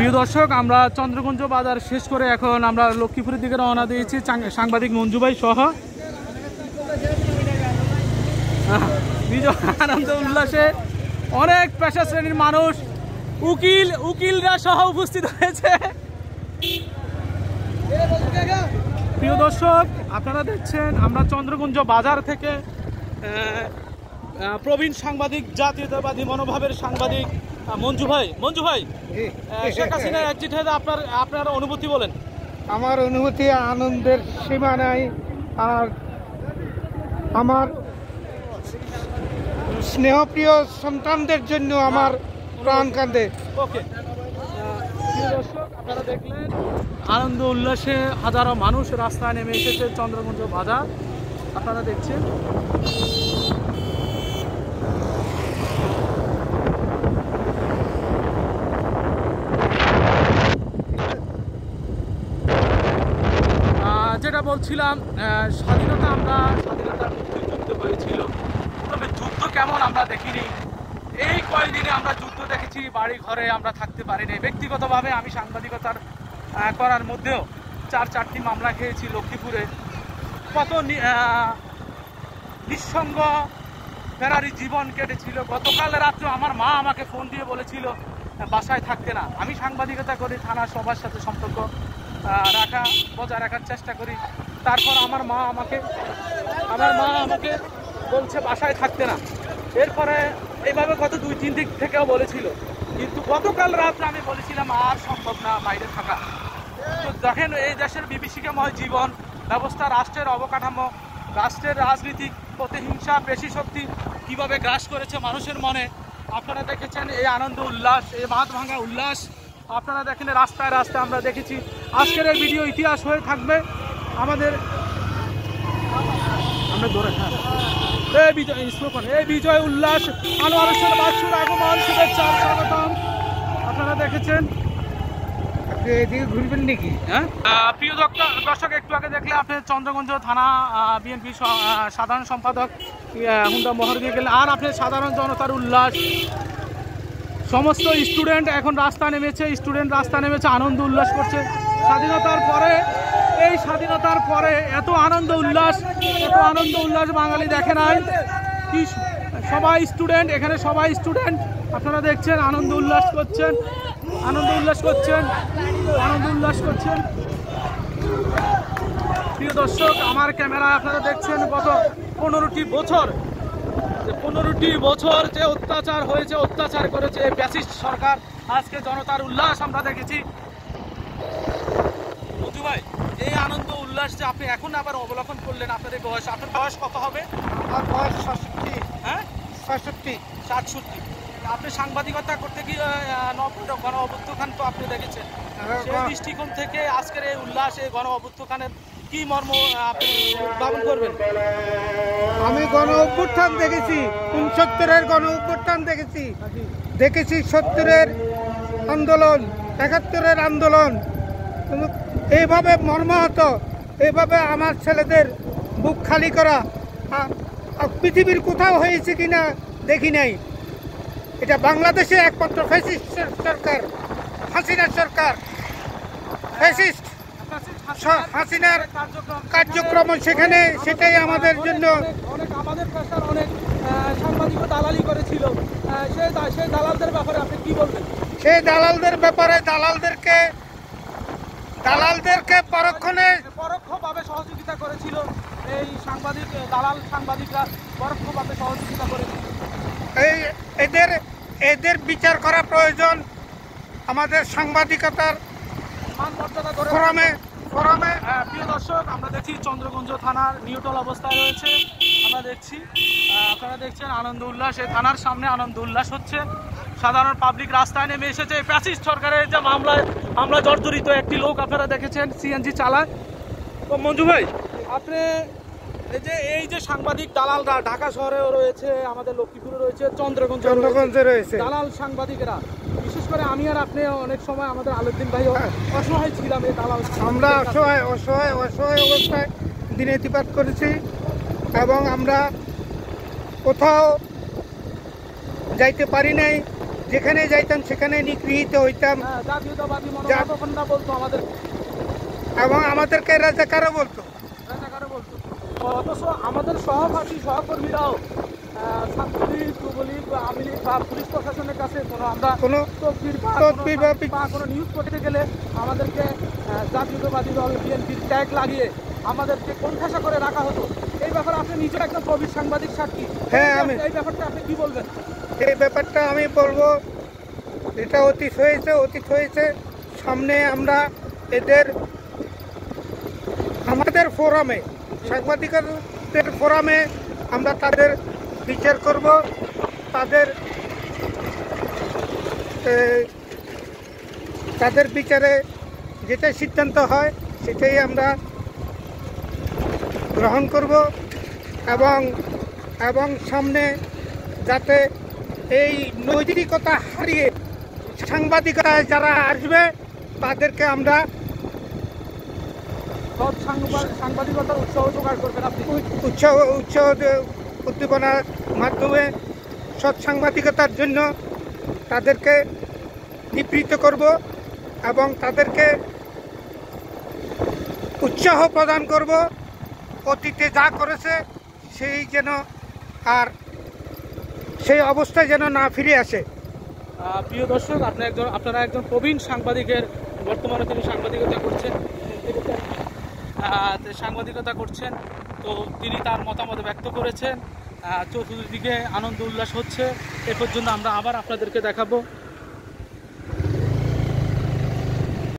প্রিয় দর্শক, আমরা চন্দ্রগঞ্জ বাজার শেষ করে এখন আমরা লক্ষ্মীপুরের দিকে রওনা দিয়েছি সাংবাদিক মঞ্জু ভাই সহ। আনন্দ উল্লাসে অনেক পেশা শ্রেণীর মানুষ, উকিলরা সহ উপস্থিত হয়েছে। প্রিয় দর্শক, আপনারা দেখছেন আমরা চন্দ্রগঞ্জ বাজার থেকে প্রবীণ সাংবাদিক, জাতীয়তাবাদী মনোভাবের সাংবাদিক মঞ্জু ভাই শেখ হাসিনার এক্সিট হয়ে আপনার অনুভূতি বলেন। আমার অনুভূতি আনন্দের সীমা নাই। আর আমার স্নেহপ্রিয় সন্তানদের জন্য আমার প্রাণ কান্দে। ওকে, আপনারা দেখলেন আনন্দ উল্লাসে হাজারো মানুষ রাস্তায় নেমে এসেছে চন্দ্রগঞ্জ বাজার। আপনারা দেখছেন যেটা বলছিলাম, স্বাধীনতার মুক্তিযুদ্ধ হয়েছিল, তবে যুদ্ধ কেমন আমরা দেখিনি। এই কয়েকদিনে আমরা যুদ্ধ দেখেছি, বাড়ি ঘরে আমরা থাকতে পারিনি। ব্যক্তিগতভাবে আমি সাংবাদিকতার করার মধ্যেও 4টি মামলা খেয়েছি লক্ষ্মীপুরে। কত নিঃসঙ্গ ফেরারি জীবন কেটেছিল। গতকাল রাত্রে আমার মা আমাকে ফোন দিয়ে বলেছিল বাসায় থাকতে না। আমি সাংবাদিকতা করি, থানার সবার সাথে সম্পর্ক বজায় রাখার চেষ্টা করি। তারপর আমার মা আমাকে বলছে বাসায় থাকতে না। এরপরে এইভাবে গত 2-3 দিক থেকেও বলেছিল, কিন্তু গতকাল রাত্রে আমি বলেছিলাম আর সম্ভব না বাইরে থাকা। তো দেখেন এই দেশের বিভীষিকাময় জীবন ব্যবস্থা, রাষ্ট্রের অবকাঠামো, রাষ্ট্রের রাজনীতিক প্রতিহিংসা, পেশি শক্তি কীভাবে গ্রাস করেছে মানুষের মনে। আপনারা দেখেছেন এই আনন্দ উল্লাস, এই বাঁধ ভাঙা উল্লাস। আপনারা দেখেন রাস্তায় রাস্তায় আমরা দেখেছি। আজকের এই ভিডিও ইতিহাস হয়ে থাকবে আমাদের। আমরা ধরে এই বিজয় উল্লাস, আনোয়ার হোসেন বাদশুর আগমন, শুভেচ্ছা, স্বাগতম। আপনারা দেখেছেন। এদিকে ঘুরবেন নাকি? হ্যাঁ, প্রিয় দর্শক, একটু আগে দেখলে আপনি চন্দ্রগঞ্জ থানা বিএনপি সাধারণ সম্পাদক হুন্ডা মোহর দিয়ে গেলেন। আর আপনি সাধারণ জনতার উল্লাস, সমস্ত স্টুডেন্ট এখন রাস্তা নেমেছে, আনন্দ উল্লাস করছে। স্বাধীনতার পরে এত আনন্দ উল্লাস বাঙালি দেখে নাই। কি সবাই স্টুডেন্ট, এখানে সবাই স্টুডেন্ট। আপনারা দেখছেন আনন্দ উল্লাস করছেন। প্রিয় দর্শক, আমার ক্যামেরায় আপনারা দেখছেন গত 15টি বছর যে অত্যাচার করেছে এই ফ্যাসিস্ট সরকার। আজকে জনতার উল্লাস আমরা দেখেছি। মধু ভাই, এই আনন্দ উল্লাস যে আপনি এখন আবার অবলোকন করলেন, আপনার বয়স কত হবে? আমার বয়স 67। হ্যাঁ, 67। আপনি সাংবাদিকতা করতে গিয়ে গণ অভ্যুত্থান তো আপনি দেখেছেন। সেই দৃষ্টিকোণ থেকে আজকের এই উল্লাস, এই গণ অভ্যুত্থানের কি মর্ম আপনি উদ্ভাবন করবেন? আমি গণ অভ্যুত্থান দেখেছি, 69-এর গণ অভ্যুত্থান দেখেছি 70-এর আন্দোলন, 71-এর আন্দোলন। এইভাবে মর্মাহত, এইভাবে আমার ছেলেদের বুক খালি করা পৃথিবীর কোথাও হয়েছে কিনা দেখি নাই। এটা বাংলাদেশে একমাত্র ফ্যাসিস্ট সরকার, হাসিনার সরকার। ফ্যাসিস্ট হাসিনার কার্যক্রম সেখানে, সেটাই আমাদের জন্য। আমাদের পেশার অনেক সাংবাদিক দালালি করেছিল, সেই দালালদের ব্যাপারে আপনি কি বলবেন? সেই দালালদের ব্যাপারে দালালদেরকে পরোক্ষভাবে সহযোগিতা করেছিল। এই সাংবাদিকরা পরোক্ষভাবে সহযোগিতা করেছিল। এদের বিচার করা প্রয়োজন। আমাদের সাংবাদিকতার ফোরামে। প্রিয় দর্শক, আমরা দেখছি চন্দ্রগঞ্জ থানার নিউট্রাল অবস্থায় রয়েছে। আমরা দেখছি, আপনারা দেখছেন আনন্দ উল্লাস। এই থানার সামনে আনন্দ উল্লাস হচ্ছে। সাধারণ পাবলিক রাস্তায় নেমে এসেছে। ফ্যাসিস্ট সরকারের যে মামলা জর্জরিত একটি লোক আপনারা দেখেছেন সিএনজি চালায়। তো মঞ্জু ভাই, আপনি এই যে সাংবাদিক দালালরা ঢাকা শহরেও রয়েছে, আমাদের লক্ষ্মীপুরে রয়েছে, চন্দ্রগঞ্জে রয়েছে দালাল সাংবাদিকেরা, বিশেষ করে আমি আর আপনি অনেক সময় আমাদের আলুদ্দিন ভাই অসহায় ছিলাম। এই দালাল আমরা অসহায় অবস্থায় দিনাতিপাত করেছি এবং আমরা কোথাও যাইতে পারি নাই। যেখানে যাইতাম সেখানে নিগৃহীত হইতাম হ্যাঁ, জাতীয়তাবাদী মনোভাব না বলতো আমাদের, এবং আমাদেরকে রাজাকারও বলতো। রাজাকারও বলতো। অথচ আমাদের সহপাঠী সহকর্মীরাও ছাত্রলীগ, যুবলীগ, আওয়ামী লীগ বা পুলিশ প্রশাসনের কাছে আমরা কোনো তদবির বা কোনো নিউজ করতে গেলে আমাদেরকে জাতীয়তাবাদী দল বিএনপির ট্যাগ লাগিয়ে আমাদেরকে কোণঠাসা করে রাখা হতো। এই ব্যাপারে আপনি নিজের একজন প্রবীণ সাংবাদিক সাক্ষী। হ্যাঁ, আমি এই ব্যাপারটা আপনি কি বলবেন? এই ব্যাপারটা আমি বলবো, এটা অতীত হয়েছে। সামনে আমরা এদের আমাদের ফোরামে, সাংবাদিকদের ফোরামে আমরা তাদের বিচার করব। তাদের বিচারে যেটা সিদ্ধান্ত হয় সেটাই আমরা গ্রহণ করব, এবং সামনে যাতে এই নৈতিকতা হারিয়ে সাংবাদিকতায় যারা আসবে তাদেরকে আমরা সাংবাদিকতার উৎসাহ জোগাড় করবেন আপনি। উৎসাহ উদ্দীপনার মাধ্যমে সৎ সাংবাদিকতার জন্য তাদেরকে নিবৃত্ত করব এবং তাদেরকে উৎসাহ প্রদান করব। অতীতে যা করেছে সেই অবস্থায় যেন না ফিরে আসে। প্রিয় দর্শক, আপনারা একজন প্রবীণ সাংবাদিকের, বর্তমানে তিনি সাংবাদিকতা করছেন, তো তিনি তার মতামত ব্যক্ত করেছেন। চতুর্দিকে আনন্দ উল্লাস হচ্ছে। এ পর্যন্ত আমরা আবার আপনাদেরকে দেখাবো।